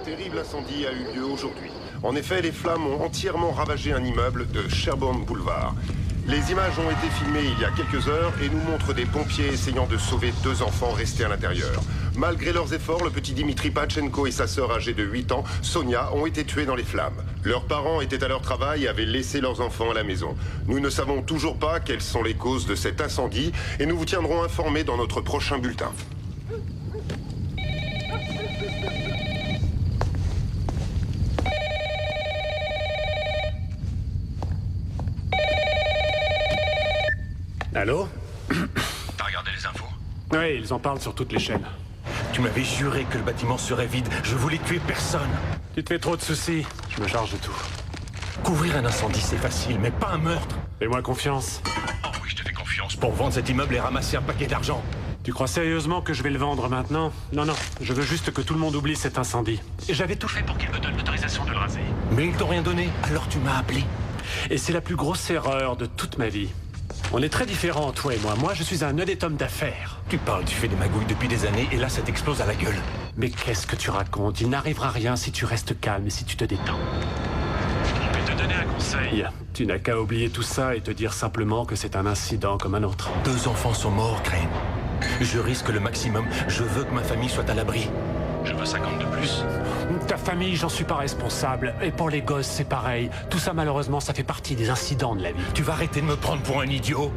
terrible incendie a eu lieu aujourd'hui. En effet, les flammes ont entièrement ravagé un immeuble de Sherbourne Boulevard. Les images ont été filmées il y a quelques heures et nous montrent des pompiers essayant de sauver 2 enfants restés à l'intérieur. Malgré leurs efforts, le petit Dimitri Pachenko et sa sœur âgée de 8 ans, Sonia, ont été tués dans les flammes. Leurs parents étaient à leur travail et avaient laissé leurs enfants à la maison. Nous ne savons toujours pas quelles sont les causes de cet incendie et nous vous tiendrons informés dans notre prochain bulletin. Allô? T'as regardé les infos? Oui, ils en parlent sur toutes les chaînes. Tu m'avais juré que le bâtiment serait vide. Je voulais tuer personne. Tu te fais trop de soucis. Je me charge de tout. Couvrir un incendie, c'est facile, mais pas un meurtre. Fais-moi confiance. Oh oui, je te fais confiance. Pour vendre cet immeuble et ramasser un paquet d'argent. Tu crois sérieusement que je vais le vendre maintenant? Non, non. Je veux juste que tout le monde oublie cet incendie. Et j'avais tout fait pour qu'ils me donnent l'autorisation de le raser. Mais ils t'ont rien donné, alors tu m'as appelé. Et c'est la plus grosse erreur de toute ma vie. On est très différents, toi et moi. Moi, je suis un honnête homme d'affaires. Tu parles, tu fais des magouilles depuis des années et là, ça t'explose à la gueule. Mais qu'est-ce que tu racontes? Il n'arrivera rien si tu restes calme et si tu te détends. Je vais te donner un conseil. Tu n'as qu'à oublier tout ça et te dire simplement que c'est un incident comme un autre. 2 enfants sont morts, Crane. Je risque le maximum. Je veux que ma famille soit à l'abri. Je veux 50 de plus. Ta famille, j'en suis pas responsable. Et pour les gosses, c'est pareil. Tout ça, malheureusement, ça fait partie des incidents de la vie. Tu vas arrêter de me prendre pour un idiot?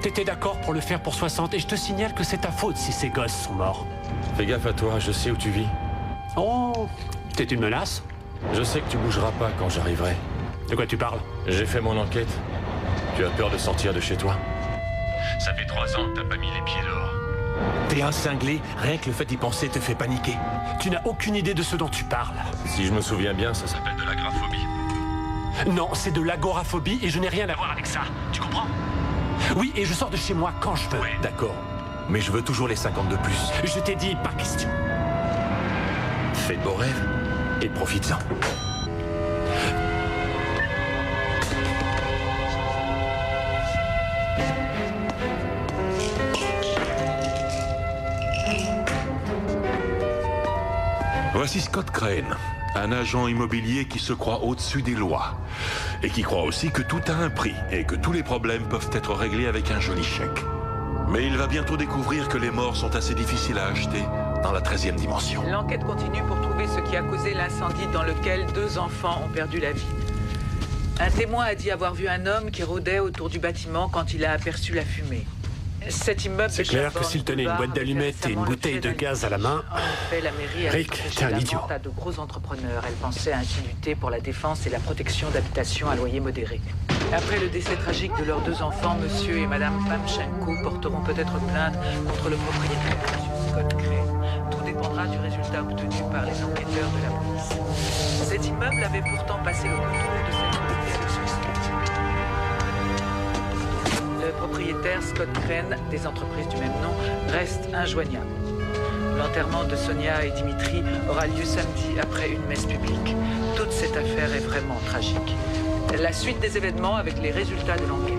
T'étais d'accord pour le faire pour 60 et je te signale que c'est ta faute si ces gosses sont morts. Fais gaffe à toi, je sais où tu vis. Oh, t'es une menace? Je sais que tu bougeras pas quand j'arriverai. De quoi tu parles? J'ai fait mon enquête. Tu as peur de sortir de chez toi? Ça fait 3 ans que t'as pas mis les pieds dehors. T'es un cinglé, rien que le fait d'y penser te fait paniquer. Tu n'as aucune idée de ce dont tu parles. Si je me souviens bien, ça s'appelle de l'agraphobie. Non, c'est de l'agoraphobie et je n'ai rien à voir avec ça. Tu comprends? Oui, et je sors de chez moi quand je veux. Ouais, d'accord. Mais je veux toujours les 50 de plus. Je t'ai dit, pas question. Fais de beaux rêves et profites-en. Voici Scott Crane, un agent immobilier qui se croit au-dessus des lois. Et qui croit aussi que tout a un prix et que tous les problèmes peuvent être réglés avec un joli chèque. Mais il va bientôt découvrir que les morts sont assez difficiles à acheter dans la 13e dimension. L'enquête continue pour trouver ce qui a causé l'incendie dans lequel 2 enfants ont perdu la vie. Un témoin a dit avoir vu un homme qui rôdait autour du bâtiment quand il a aperçu la fumée. Cet immeuble c'est clair que s'il tenait une boîte d'allumettes et une bouteille de gaz à la main... En effet, la mairie a Rick, t'es un idiot. à de gros entrepreneurs. Elle pensait ainsi lutter pour la défense et la protection d'habitations à loyer modéré. Après le décès tragique de leurs 2 enfants, monsieur et madame Pamchenko porteront peut-être plainte contre le propriétaire, monsieur Scott Crane. Tout dépendra du résultat obtenu par les enquêteurs de la police. Cet immeuble avait pourtant passé le contrôle de cette unité avec succès. Le propriétaire Scott Crane, des entreprises du même nom, reste injoignable. L'enterrement de Sonia et Dimitri aura lieu samedi après une messe publique. Toute cette affaire est vraiment tragique. La suite des événements avec les résultats de l'enquête.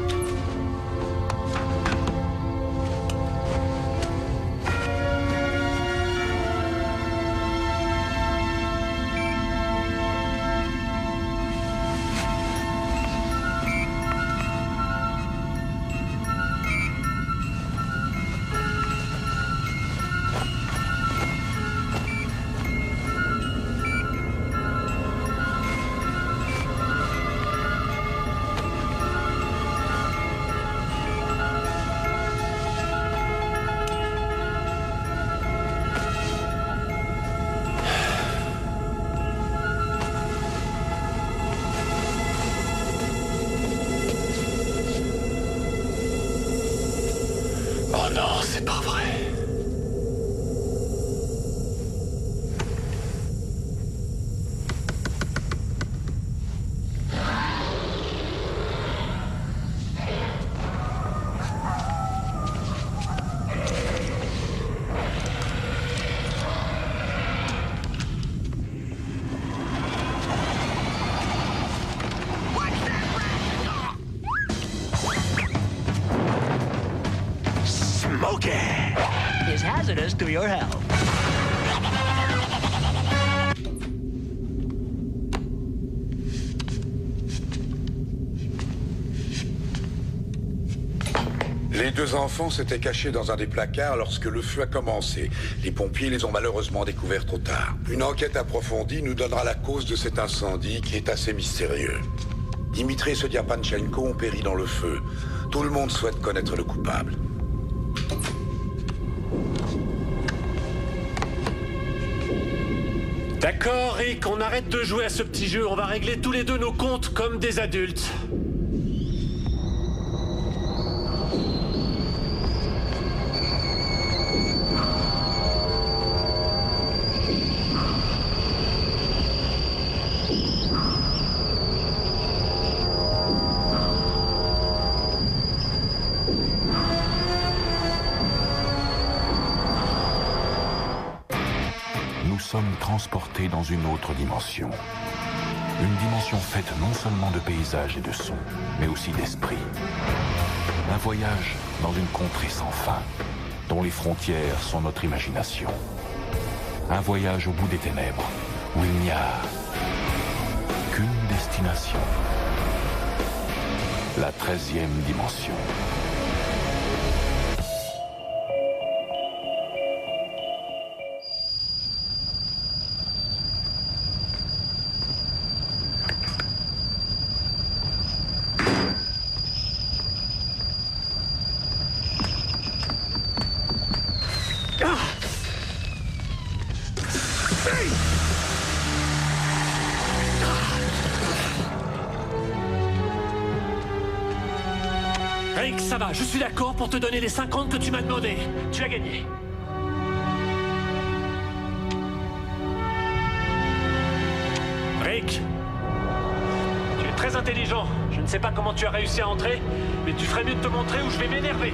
Oh non, c'est pas vrai. Is hazardous to your health. Les 2 enfants s'étaient cachés dans un des placards lorsque le feu a commencé. Les pompiers les ont malheureusement découverts trop tard. Une enquête approfondie nous donnera la cause de cet incendie qui est assez mystérieux. Dimitri et Sodia Panchenko ont péri dans le feu. Tout le monde souhaite connaître le coupable. D'accord, Rick, on arrête de jouer à ce petit jeu. On va régler tous les deux nos comptes comme des adultes. Nous sommes transportés dans une autre dimension. Une dimension faite non seulement de paysages et de sons, mais aussi d'esprit. Un voyage dans une contrée sans fin, dont les frontières sont notre imagination. Un voyage au bout des ténèbres, où il n'y a qu'une destination. La 13e dimension. Rick, ça va, je suis d'accord pour te donner les 50 que tu m'as demandé. Tu as gagné. Rick, tu es très intelligent. Je ne sais pas comment tu as réussi à entrer, mais tu ferais mieux de te montrer ou je vais m'énerver.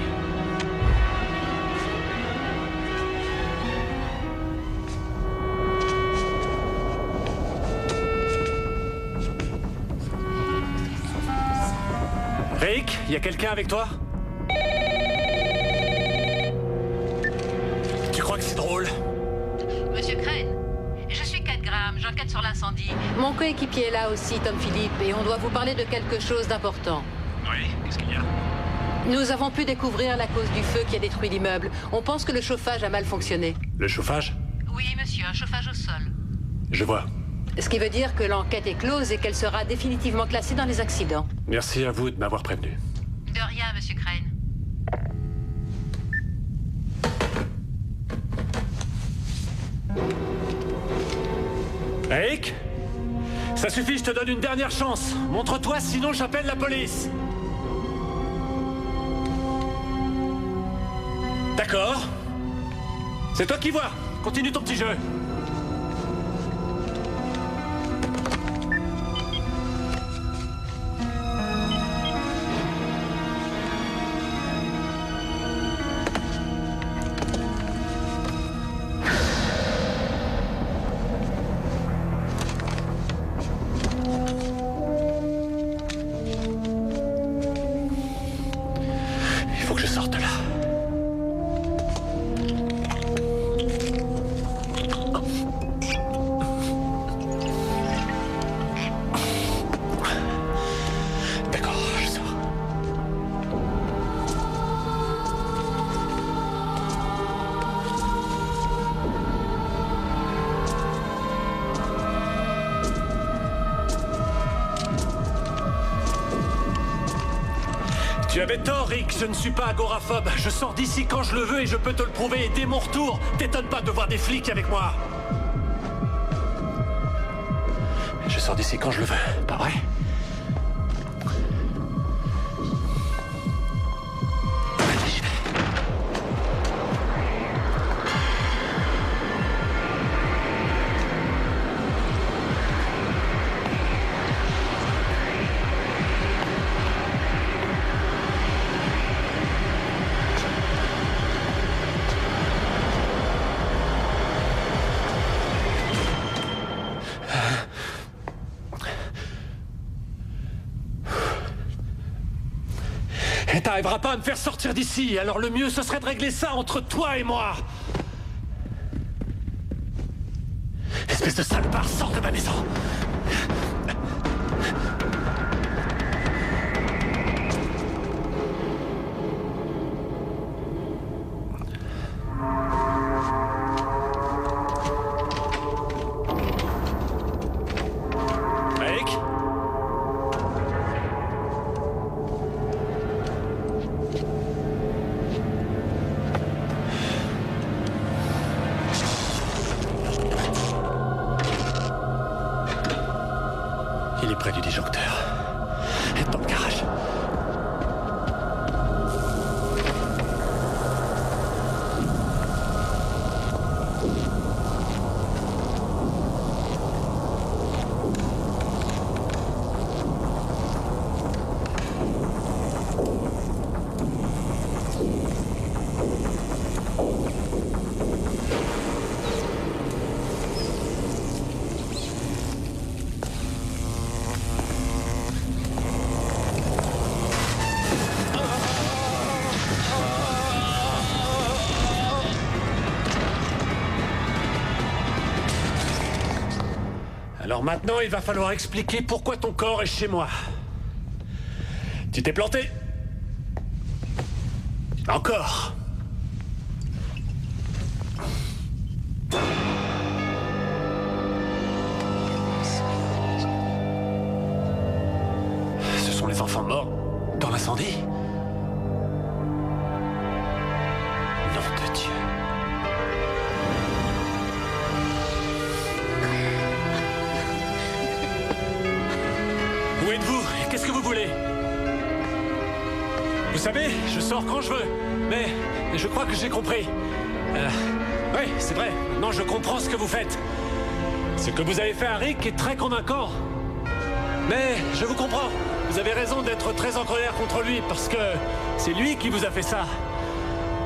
Rick, y a quelqu'un avec toi? Tu crois que c'est drôle? Monsieur Crane, je suis Kat Graham, j'enquête sur l'incendie. Mon coéquipier est là aussi, Tom Philippe, et on doit vous parler de quelque chose d'important. Oui, qu'est-ce qu'il y a? Nous avons pu découvrir la cause du feu qui a détruit l'immeuble. On pense que le chauffage a mal fonctionné. Le chauffage? Oui, monsieur, un chauffage au sol. Je vois. Ce qui veut dire que l'enquête est close et qu'elle sera définitivement classée dans les accidents. Merci à vous de m'avoir prévenu. De rien, monsieur Crane. Rick? Ça suffit, je te donne une dernière chance. Montre-toi, sinon j'appelle la police. D'accord. C'est toi qui vois. Continue ton petit jeu. Il faut que je sorte là. D'accord, je sors. Tu avais tort, Rick, je ne suis pas agoraphobe. Je sors d'ici quand je le veux et je peux te le prouver. Et dès mon retour, t'étonne pas de voir des flics avec moi. Je sors d'ici quand je le veux, pas vrai? Allez, j'y vais. Et t'arriveras pas à me faire sortir d'ici, alors le mieux ce serait de régler ça entre toi et moi. Espèce de salopard, sors de ma maison. Il est près du disjoncteur. Dans le garage. Alors maintenant, il va falloir expliquer pourquoi ton corps est chez moi. Tu t'es planté? Encore? Ce sont les enfants morts dans l'incendie? Nom de Dieu. Où êtes-vous? Qu'est-ce que vous voulez? Vous savez, je sors quand je veux, mais je crois que j'ai compris. Oui, c'est vrai, maintenant je comprends ce que vous faites. Ce que vous avez fait à Rick est très convaincant. Mais je vous comprends, vous avez raison d'être très en colère contre lui, parce que c'est lui qui vous a fait ça.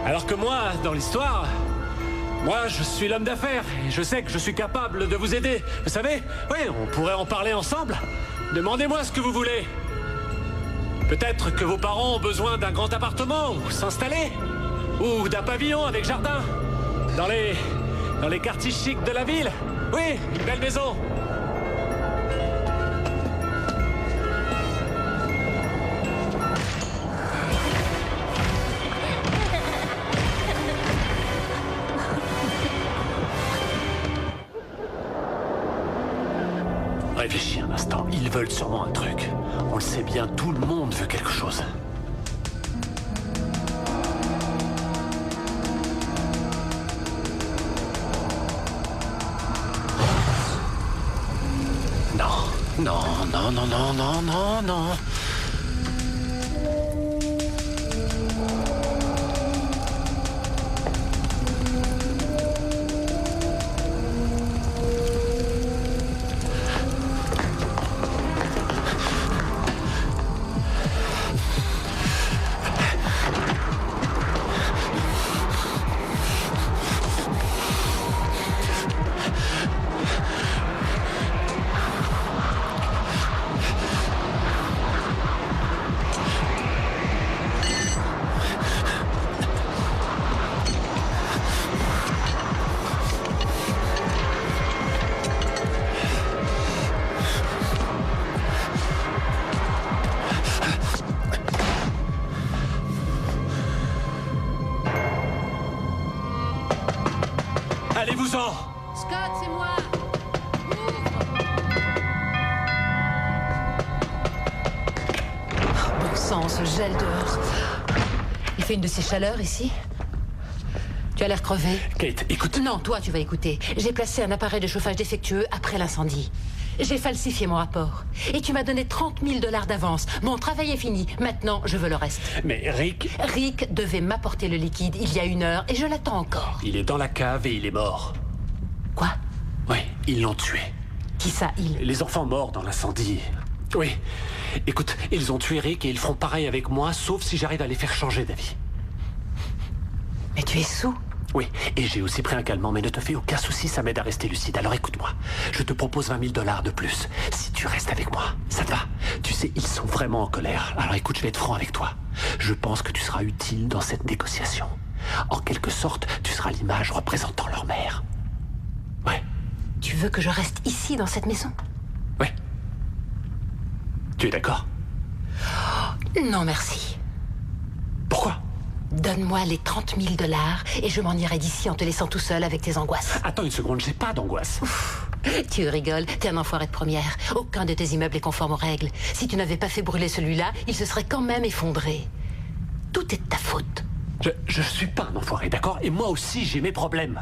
Alors que moi, dans l'histoire, moi je suis l'homme d'affaires, et je sais que je suis capable de vous aider. Vous savez, oui, on pourrait en parler ensemble. Demandez-moi ce que vous voulez. Peut-être que vos parents ont besoin d'un grand appartement où s'installer. Ou d'un pavillon avec jardin. Dans les quartiers chics de la ville. Oui, une belle maison. Réfléchis un instant, ils veulent sûrement un truc. On le sait bien, tout le monde veut quelque chose. Non, non, non, non, non, non, non. Allez-vous-en! Scott, c'est moi! Bon sang, ce gel dehors. Il fait une de ces chaleurs ici? Tu as l'air crevé. Kate, écoute. Non, toi, tu vas écouter. J'ai placé un appareil de chauffage défectueux après l'incendie. J'ai falsifié mon rapport. Et tu m'as donné 30 000 $ d'avance. Mon travail est fini. Maintenant, je veux le reste. Mais Rick... Rick devait m'apporter le liquide il y a 1 heure et je l'attends encore. Il est dans la cave et il est mort. Quoi? Oui, ils l'ont tué. Qui ça, il? Les enfants morts dans l'incendie. Oui. Écoute, ils ont tué Rick et ils feront pareil avec moi, sauf si j'arrive à les faire changer d'avis. Mais tu es sous? Oui, et j'ai aussi pris un calmant, mais ne te fais aucun souci, ça m'aide à rester lucide. Alors écoute-moi, je te propose 20 000 $ de plus. Si tu restes avec moi, ça te va? Tu sais, ils sont vraiment en colère. Alors écoute, je vais être franc avec toi. Je pense que tu seras utile dans cette négociation. En quelque sorte, tu seras l'image représentant leur mère. Ouais. Tu veux que je reste ici, dans cette maison? Ouais. Tu es d'accord? Non, merci. Pourquoi? Donne-moi les 30 000 $ et je m'en irai d'ici en te laissant tout seul avec tes angoisses. Attends une seconde, j'ai pas d'angoisse. Tu rigoles, t'es un enfoiré de première. Aucun de tes immeubles est conforme aux règles. Si tu n'avais pas fait brûler celui-là, il se serait quand même effondré. Tout est de ta faute. Je suis pas un enfoiré, d'accord? Et moi aussi, j'ai mes problèmes.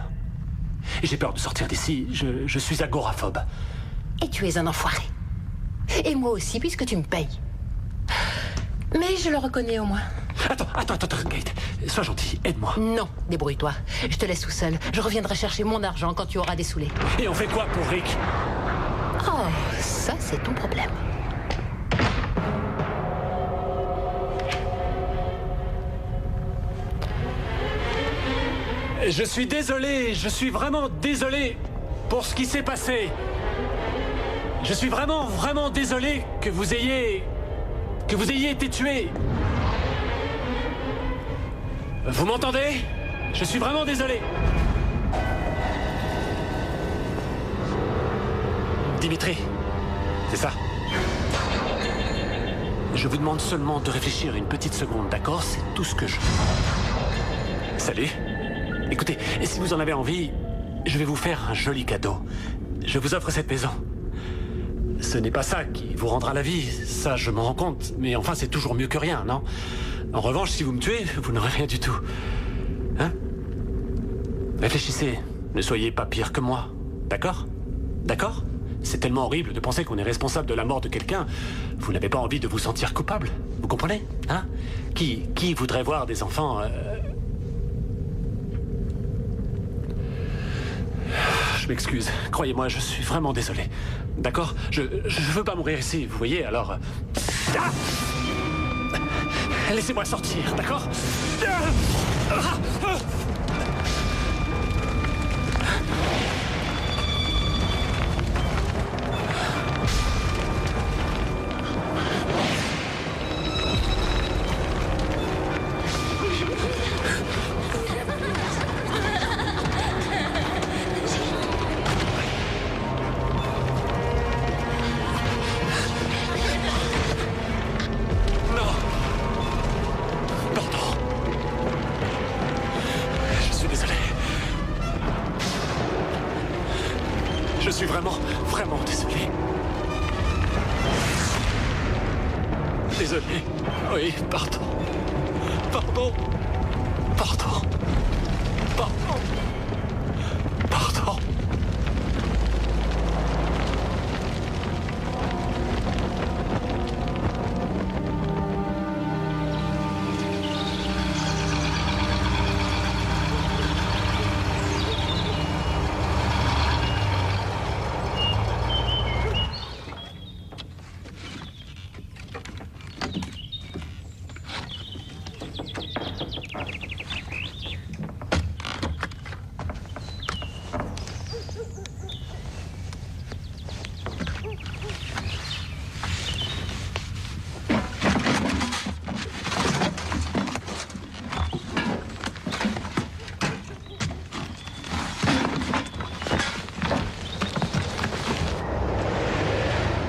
Et j'ai peur de sortir d'ici, je suis agoraphobe. Et tu es un enfoiré. Et moi aussi, puisque tu me payes. Mais je le reconnais au moins. Attends, Kate. Sois gentil, aide-moi. Non, débrouille-toi. Je te laisse tout seul. Je reviendrai chercher mon argent quand tu auras dessoulé. Et on fait quoi pour Rick? Oh, ça c'est ton problème. Je suis désolé, je suis vraiment désolé pour ce qui s'est passé. Je suis vraiment désolé que vous ayez été tué. Vous m'entendez? Je suis vraiment désolé. Dimitri, c'est ça. Je vous demande seulement de réfléchir une petite seconde, d'accord? C'est tout ce que je... Salut. Écoutez, et si vous en avez envie, je vais vous faire un joli cadeau. Je vous offre cette maison. Ce n'est pas ça qui vous rendra la vie, ça je m'en rends compte. Mais enfin, c'est toujours mieux que rien, non? En revanche, si vous me tuez, vous n'aurez rien du tout. Hein? Réfléchissez, ne soyez pas pire que moi, d'accord? D'accord? C'est tellement horrible de penser qu'on est responsable de la mort de quelqu'un. Vous n'avez pas envie de vous sentir coupable, vous comprenez? Hein? Qui voudrait voir des enfants... Je m'excuse, croyez-moi, je suis vraiment désolé. D'accord? Je veux pas mourir ici, vous voyez, alors... Ah! Laissez-moi sortir, d'accord? Je suis vraiment désolé. Désolé. Oui, pardon. Pardon. Pardon. Pardon. Pardon.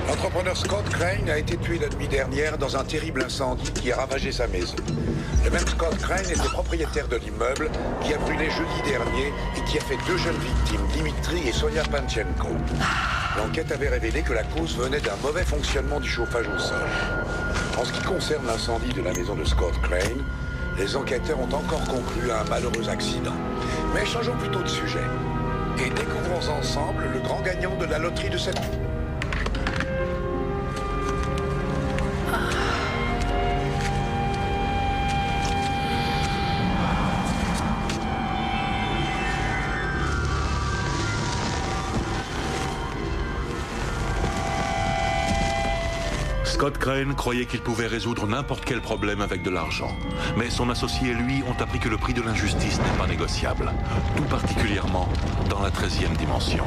L'entrepreneur Scott Crane a été tué la nuit dernière dans un terrible incendie qui a ravagé sa maison. Le même Scott Crane était propriétaire de l'immeuble qui a brûlé jeudi dernier et qui a fait 2 jeunes victimes, Dimitri et Sonia Panchenko. L'enquête avait révélé que la cause venait d'un mauvais fonctionnement du chauffage au sol. En ce qui concerne l'incendie de la maison de Scott Crane, les enquêteurs ont encore conclu à un malheureux accident. Mais changeons plutôt de sujet. Et découvrons ensemble le grand gagnant de la loterie de cette... Scott Crane croyait qu'il pouvait résoudre n'importe quel problème avec de l'argent. Mais son associé et lui ont appris que le prix de l'injustice n'est pas négociable. Tout particulièrement dans la 13e dimension.